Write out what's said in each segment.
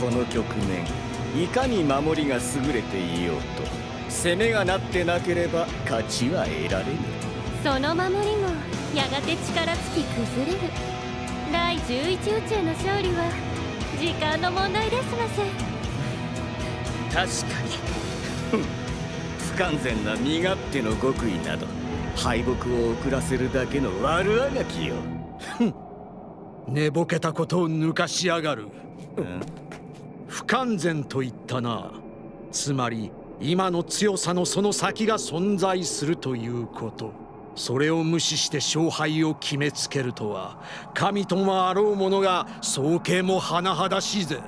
この局面、いかに守りが優れていようと攻めがなってなければ勝ちは得られぬ。その守りもやがて力尽き崩れる。第11宇宙の勝利は時間の問題ですませ。確かに不完全な身勝手の極意など敗北を遅らせるだけの悪あがきよ。寝ぼけたことを抜かしやがる。不完全と言ったな。つまり今の強さのその先が存在するということ。それを無視して勝敗を決めつけるとは、神ともあろう者が早計も甚だしいぜ。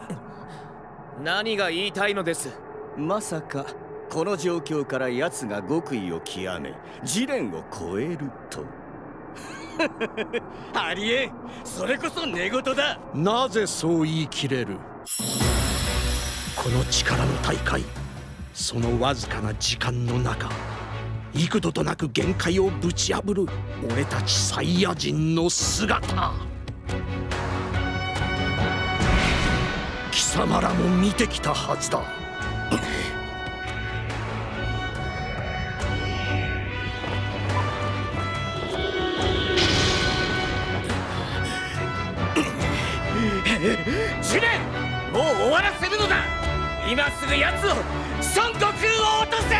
何が言いたいのです？まさかこの状況から奴が極意を極め試練を超えるとありえん。それこそ寝言だ。なぜそう言い切れる？この力の大会、そのわずかな時間の中、幾度となく限界をぶち破る俺たちサイヤ人の姿、貴様らも見てきたはずだ。試練、もう終わらせるのだ。今すぐ奴を孫悟空を落とせ。